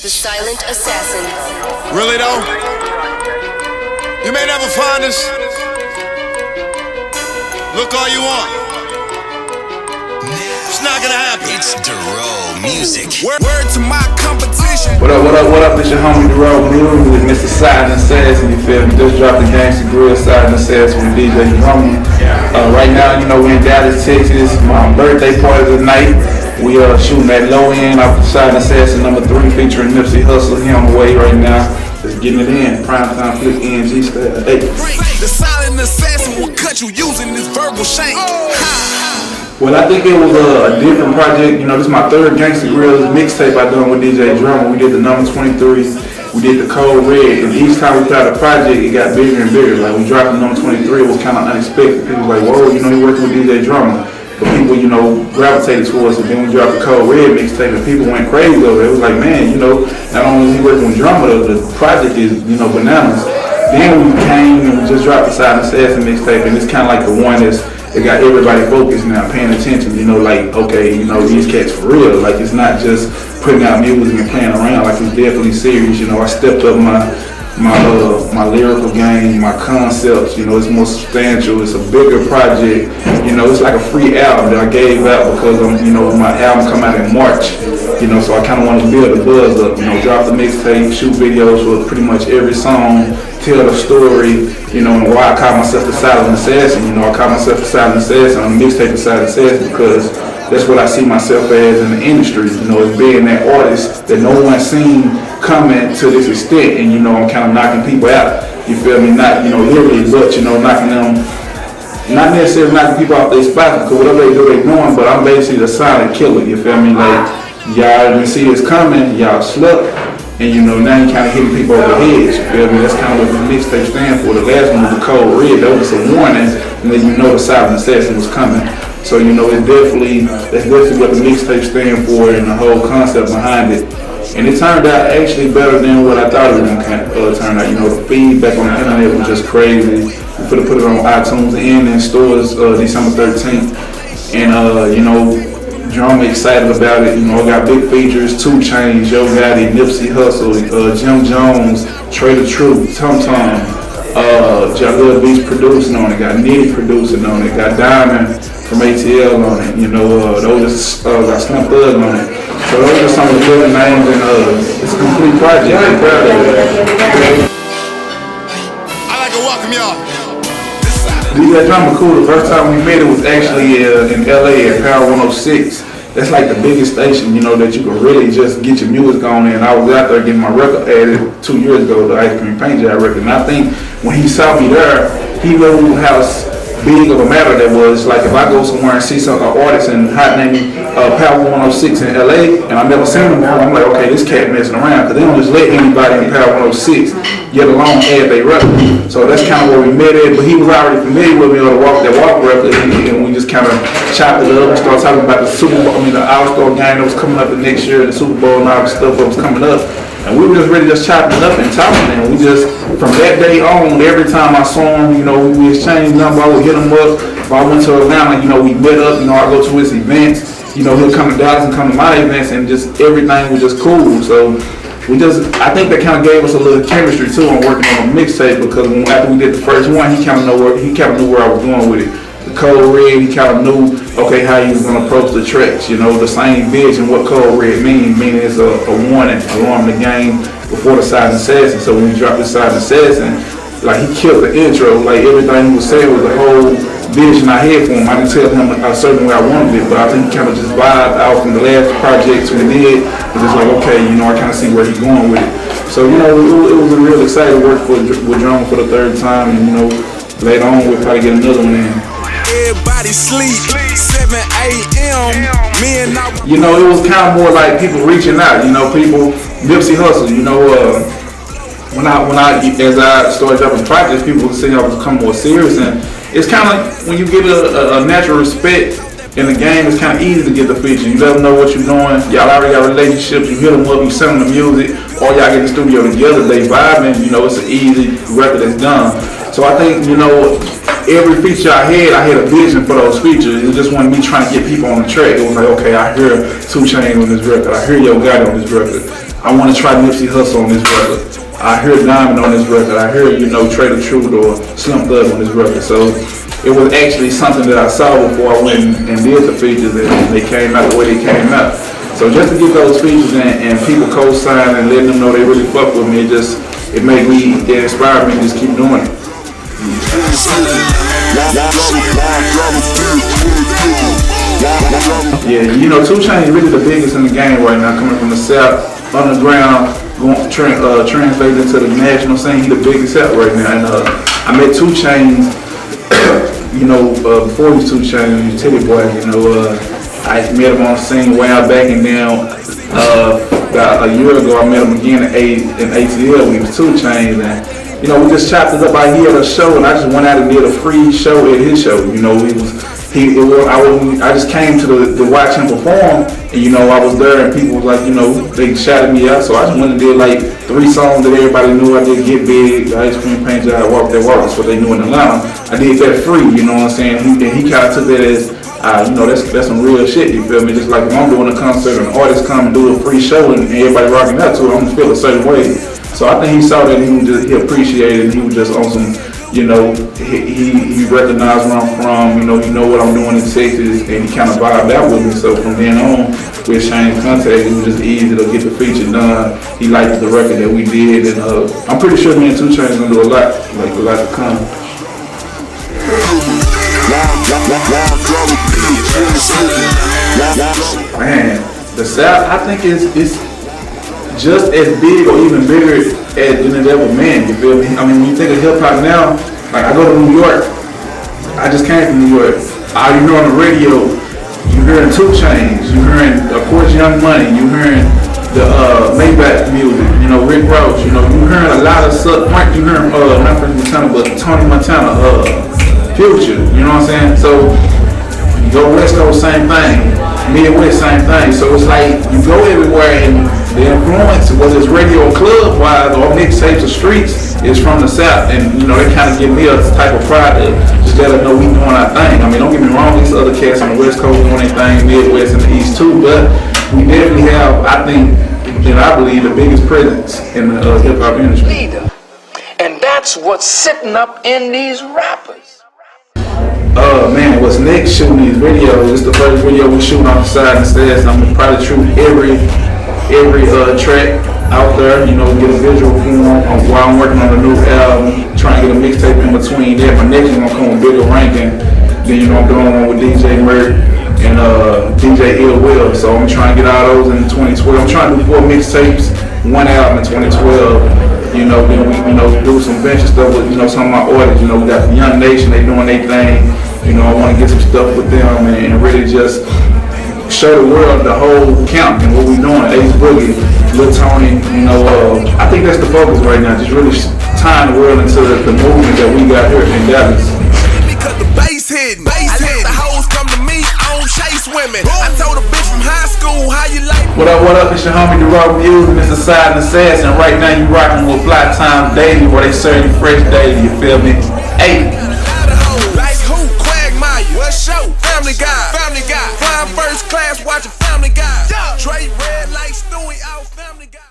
the silent assassin. Really though? You may never find us. Look all you want. It's not gonna happen. It's Dorrough music. Word to my competition. What up, it's your homie Dorrough with Mr. Silent Assassin, you feel me? Just dropped the Gangsta Grill Silent Assassin with DJ Dorrough. Right now, we in Dallas, Texas. My birthday party tonight. We shooting at Lowend off the Silent Assassin #3 featuring Nipsey Hussle. He on the way right now. Just getting it in. Primetime Flip NG style. Hey. The Silent Assassin will cut you using this verbal shank. Well, I think it was a different project. This is my third Gangsta Grill mixtape I done with DJ Dorrough. We did the #23, we did the Cold Red, and each time we put out a project, it got bigger and bigger. Like we dropped the #23, it was kind of unexpected. People was like, whoa, he working with DJ Dorrough. But people, gravitated towards it. Then we dropped the Cold Red mixtape, and people went crazy over it. It was like, man, not only is he working with Dorrough, the project is, bananas. Then we came and we just dropped the Silent Assassin mixtape, and it's kind of like the one it got everybody focused now, paying attention, like, okay, these cats for real. Like, it's not just putting out music and playing around, like, it's definitely serious. I stepped up my lyrical game, my concepts, it's more substantial, it's a bigger project, it's like a free album that I gave out because, my album come out in March, so I kind of want to build the buzz up, drop the mixtape, shoot videos for pretty much every song, tell the story, and why I call myself the Silent Assassin. I call myself the Silent Assassin on the mixtape the Silent Assassin because that's what I see myself as in the industry, as being that artist that no one's seen coming to this extent, and I'm kind of knocking people out, you feel me, not, literally, but, knocking them, not necessarily knocking people off their spots, because whatever they do, they doing, but I'm basically the silent killer, you feel me, like, y'all didn't see this coming, y'all slept, and now you kind of hitting people over the heads, you feel me, that's kind of what the mixtape stands for. The last one was the Cold Red, that was a warning, and then the Silent Assassin was coming. So that's definitely what the mixtape stands for and the whole concept behind it. And it turned out actually better than what I thought it was going to turn out. The feedback on the internet was just crazy. We put it on iTunes and in stores December 13th. And Dorrough excited about it. I got big features, 2 Chainz, Yo Gotti, Nipsey Hussle, Jim Jones, Trey the Truth, Tum Tum, Jalil Beats producing on it, got Nitty producing on it, got Diamond from ATL on it, those got Slim Thug on it. So those are some of the good names, and it's a complete project. I'm proud of it. I'd like to welcome y'all. DJ Dorrough cool. The first time we met, it was actually in LA at Power 106. That's like the biggest station, that you can really just get your music on. And I was out there getting my record added 2 years ago, the Ice Cream Paint Job record. And I think when he saw me there, he knew how big of a matter that was. Like if I go somewhere and see an artist and hot name Power 106 in LA, and I never seen him before, I'm like, okay, this cat messing around, because they don't just let anybody in Power 106, get along, add their record. So that's kind of where we met at. But he was already familiar with me on the walk record, and we just kind of chopped it up and started talking about the Super Bowl, the All-Star game that was coming up the next year, the Super Bowl and all the stuff that was coming up. And we were just really just chopping it up and talking, and we just, from that day on, every time I saw him, we exchanged numbers, I would hit him up. If I went to Atlanta, we met up, I go to his events, he'll come to Dallas and come to my events, and just everything was just cool. So I think that kind of gave us a little chemistry too on working on a mixtape, because after we did the first one, he kind of knew where I was going with it. The Cold Red, he kind of knew, okay, how he was going to approach the tracks, the same vision, what Cold Red meaning it's a warning, alarm the game before the Silent Assassin. So when we dropped the Silent Assassin, like he killed the intro, like everything he was saying was the whole vision I had for him. I didn't tell him a certain way I wanted it, but I think he kind of just vibed out from the last projects we did. It was just like, okay, I kind of see where he's going with it. So, it was a real exciting work with Dorrough for the third time, and later on we'll probably get another one in. Everybody sleep, 7 a.m. Me and I. It was kind of more like people reaching out, people, Nipsey Hussle, as I started dropping projects, people would say I was becoming more serious, and it's kind of like when you get a natural respect in the game, it's kind of easy to get the feature. You let them know what you're doing. Y'all already got relationships. You hit them up, you send them the music, or y'all get in the studio together, they vibing. It's an easy record that's done. So I think, every feature I had a vision for those features. It just wasn't me trying to get people on the track. It was like, okay, I hear 2 Chainz on this record. I hear Yo Gotti on this record. I want to try Nipsey Hussle on this record. I heard Diamond on this record. I heard, Trey the Truth or Slim Thug on this record. So it was actually something that I saw before I went and did the features, and they came out the way they came out. So just to get those features and people co-sign and letting them know they really fuck with me, it made me, it inspired me to just keep doing it. Yeah, 2 Chainz really the biggest in the game right now, coming from the South, underground, translated into the national scene. He the biggest out right now. And I met 2 Chainz, before he was 2 Chainz, he was Titty Boy. I met him on the scene way out back, and then about a year ago I met him again in ATL. We was 2 Chainz, and we just chopped it up. I heard a show, and I just went out and did a free show at his show. I just came to watch him perform, and I was there, and people was like, they shouted me out. So I just went and did like 3 songs that everybody knew. I did Get Big, Ice Cream Paint Job, Walk That Walk. That's what they knew in Atlanta. I did that free, you know what I'm saying? And he kind of took that as, that's some real shit, you feel me? Just like if I'm doing a concert and an artist come and do a free show and everybody rocking out to it, I'm gonna feel a certain way. So I think he saw that, and he appreciated it, and he was just on some, he recognized where I'm from, he know what I'm doing in Texas, and he kind of vibed out with me. So from then on, we exchanged contact. It was just easy to get the feature done. He liked the record that we did, and I'm pretty sure me and 2 Chainz gonna do a lot to come. Man, the South, I think it's just as big or even bigger than it ever been, you feel me? I mean, when you think of hip hop now, like I go to New York, I just came from New York. On the radio, you hearing 2 Chainz, you hearing, of course, Young Money, you hearing the Maybach music, Rick Ross, you hearing a lot of stuff. You hearing not French Montana, but Tony Montana, Future, you know what I'm saying? So you go West Coast, same thing. Midwest, same thing. So it's like you go everywhere, and the influence, whether it's radio or club wise or mixtapes or streets, is from the South. And they kind of give me a type of pride to just let us know we doing our thing. I mean, don't get me wrong, these other cats on the West Coast doing their thing, Midwest and the East too, but we definitely have, I think, and I believe, the biggest presence in the hip hop industry. And that's what's sitting up in these rappers. Man, what's next? Shooting these videos. It's the first video we shooting on the side and stairs. I'm gonna probably shoot every track out there, get a visual form while I'm working on the new album, trying to get a mixtape in between that. My next one gonna come with bigger ranking. Then I'm doing one with DJ Merck and DJ Ill Will. So I'm trying to get all those in 2012. I'm trying to do 4 mixtapes, 1 album in 2012. Then we do some venture stuff with some of my artists. We got the Young Nation, they doing their thing. I want to get some stuff with them and really just show the world the whole count and what we doing. Ace Boogie, Lil Tony, I think that's the focus right now. Just really tying the world into the movement that we got here in Dallas. Because the bass hitting, I let the hoes come to me, I don't chase women. I told a bitch from high school, how you like? What up, it's your homie Dorrough and it's the Side and Assassin. Right now you rocking with Fly Time Daily, where they serve you fresh daily, you feel me? Hey. Like who? Quagmire, what show? Family Guy, flying first class, watching Family Guy. Trey Red.